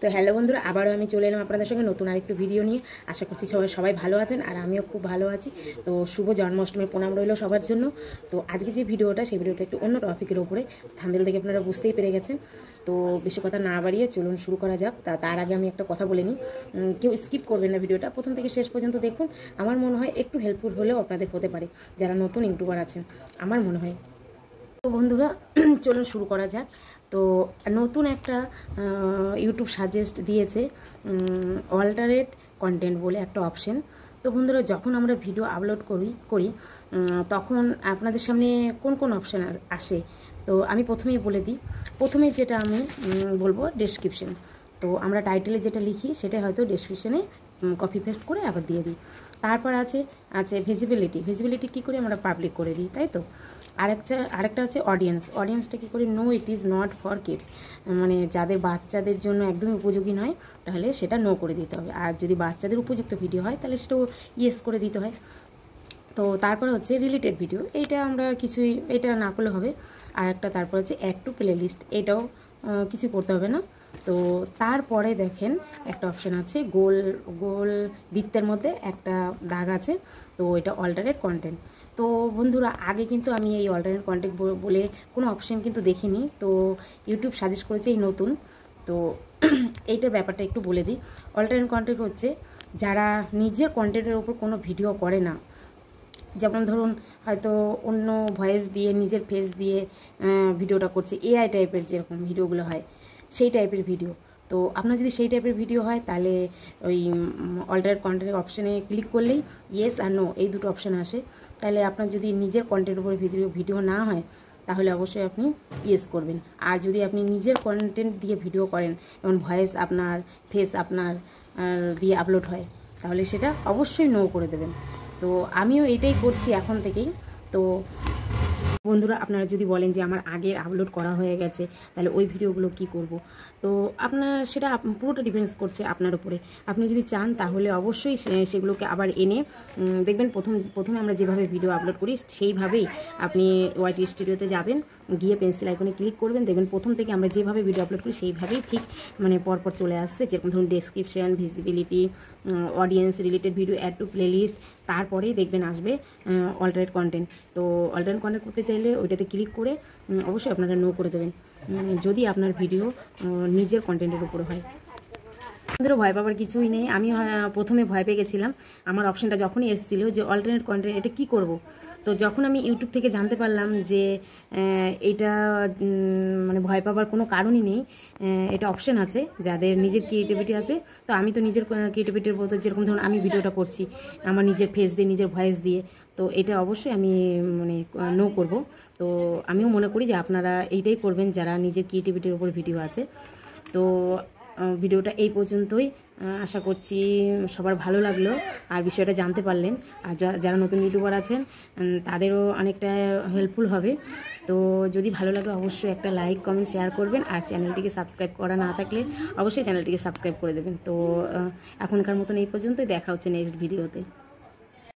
তো হ্যালো বন্ধুরা, আবারও আমি চলে এলাম আপনাদের সঙ্গে নতুন আরেকটু ভিডিও নিয়ে। আশা করছি সবাই ভালো আছেন আর আমিও খুব ভালো আছি। তো শুভ জন্মাষ্টমীর প্রণাম রইল সবার জন্য। তো আজকে যে ভিডিওটা, সেই ভিডিওটা একটু অন্য টপিকের ওপরে। থাম্বনেল থেকে আপনারা বুঝতেই পেরে গেছেন। তো বেশি কথা না বাড়িয়ে চলুন শুরু করা যাক। তার আগে আমি একটা কথা বলে নিই, কেউ স্কিপ করবেন না, ভিডিওটা প্রথম থেকে শেষ পর্যন্ত দেখুন। আমার মনে হয় একটু হেল্পফুল হলেও আপনাদের হতে পারে, যারা নতুন ইউটিউবার আছেন, আমার মনে হয়। তো বন্ধুরা চলুন শুরু করা যাক। তো নতুন একটা ইউটিউব সাজেস্ট দিয়েছে অল্টারেট কন্টেন্ট বলে একটা অপশন। তো বন্ধুরা, যখন আমরা ভিডিও আপলোড করি তখন আপনাদের সামনে কোন কোন অপশান আসে, তো আমি প্রথমেই বলে দিই। প্রথমে যেটা আমি বলবো ডেসক্রিপশন। তো আমরা টাইটেলে যেটা লিখি সেটা হয়তো ডেসক্রিপশনে কপি পেস্ট করে আবার দিয়ে দিই। তারপর আছে ভিজিবিলিটি কী করে আমরা পাবলিক করে দিই, তাই তো। আরেকটা আছে অডিয়েন্সটা কী করে no it is not for kids, মানে যাদের বাচ্চাদের জন্য একদমই উপযোগী নয় তাহলে সেটা নো করে দিতে হবে। আর যদি বাচ্চাদের উপযুক্ত ভিডিও হয় তাহলে সেটাও ইয়েস করে দিতে হয়। তো তারপর হচ্ছে রিলেটেড ভিডিও, এইটা আমরা এটা না করলে হবে। আর একটা তারপর হচ্ছে অ্যাড টু প্লে লিস্ট, এটাও কিছু করতে হবে না। তো তারপরে দেখেন একটা অপশান আছে, গোল বৃত্তের মধ্যে একটা দাগ আছে, তো এটা অল্টারেট কন্টেন্ট। তো বন্ধুরা, আগে কিন্তু আমি এই অল্টারনেট কন্টেন্ট বলে কোনো অপশান কিন্তু দেখিনি। তো ইউটিউব সাজেস্ট করেছে এই নতুন। তো এইটার ব্যাপারটা একটু বলে দিই। অল্টারনেট কন্টেন্ট হচ্ছে যারা নিজের কন্টেন্টের ওপর কোনো ভিডিও করে না, যেমন ধরুন হয়তো অন্য ভয়েস দিয়ে নিজের ফেস দিয়ে ভিডিওটা করছে, এআই টাইপের যেরকম ভিডিওগুলো হয় সেই টাইপের ভিডিও। তো আপনার যদি সেই টাইপের ভিডিও হয় তাহলে ওই অল্টারেট কন্টেন্টের অপশানে ক্লিক করলেই ইয়েস আর নো এই দুটো অপশান আসে। তাহলে আপনার যদি নিজের কন্টেন্টের উপরে ভিডিও না হয় তাহলে অবশ্যই আপনি ইয়েস করবেন। আর যদি আপনি নিজের কন্টেন্ট দিয়ে ভিডিও করেন, যেমন ভয়েস আপনার, ফেস আপনার দিয়ে আপলোড হয়, তাহলে সেটা অবশ্যই নো করে দেবেন। তো আমিও এটাই করছি এখন থেকেই। তো বন্ধুরা, আপনারা যদি বলেন যে আমার আগের আপলোড করা হয়ে গেছে তাহলে ওই ভিডিওগুলো কি করব, তো আপনার সেটা পুরোটা ডিপেন্ডস করছে আপনার উপরে। আপনি যদি চান তাহলে অবশ্যই সেগুলোকে আবার এনে দেখবেন। প্রথমে আমরা যেভাবে ভিডিও আপলোড করি সেইভাবেই আপনি ওয়াইটি স্টুডিওতে যাবেন, গিয়ে পেন্সিল আইকনে ক্লিক করবেন, দেখবেন প্রথম থেকে আমরা যেভাবে ভিডিও আপলোড করি সেইভাবেই ঠিক মানে পরপর চলে আসছে। যেরকম ধরুন description, visibility, audience, related video, add to playlist, তারপরেই দেখবেন আসবে অল্টারেট কন্টেন্ট। তো অল্টারেট কন্টেন্ট করতে চাইলে ওইটাতে ক্লিক করে অবশ্যই আপনারা নো করে দেবেন, যদি আপনার ভিডিও নিজের কন্টেন্টের উপরে হয়। বন্ধুরা, ভয় পাবার কিছুই নেই। আমি প্রথমে ভয় পেয়ে গেছিলাম আমার অপশানটা যখনই এসেছিলো যে অল্টারনেট কন্টেন্ট, এটা কি করব। তো যখন আমি ইউটিউব থেকে জানতে পারলাম যে এটা মানে ভয় পাবার কোনো কারণই নেই, এটা অপশান আছে যাদের নিজের ক্রিয়েটিভিটি আছে। তো আমি তো নিজের ক্রিয়েটিভিটির মতো, যেরকম ধরুন আমি ভিডিওটা করছি আমার নিজের ফেস দিয়ে, নিজের ভয়েস দিয়ে, তো এটা অবশ্যই আমি মানে নো করব। তো আমিও মনে করি যে আপনারা এইটাই করবেন যারা নিজের ক্রিয়েটিভিটির উপর ভিডিও আছে। তো ভিডিওটা এই পর্যন্তই। আশা করছি সবার ভালো লাগলো আর বিষয়টা জানতে পারলেন। আর যারা নতুন ইউটিউবার আছেন তাদেরও অনেকটা হেল্পফুল হবে। তো যদি ভালো লাগে অবশ্যই একটা লাইক, কমেন্ট, শেয়ার করবেন। আর চ্যানেলটিকে সাবস্ক্রাইব করা না থাকলে অবশ্যই চ্যানেলটিকে সাবস্ক্রাইব করে দেবেন। তো এখনকার মতন এই পর্যন্তই, দেখা হচ্ছে নেক্সট ভিডিওতে।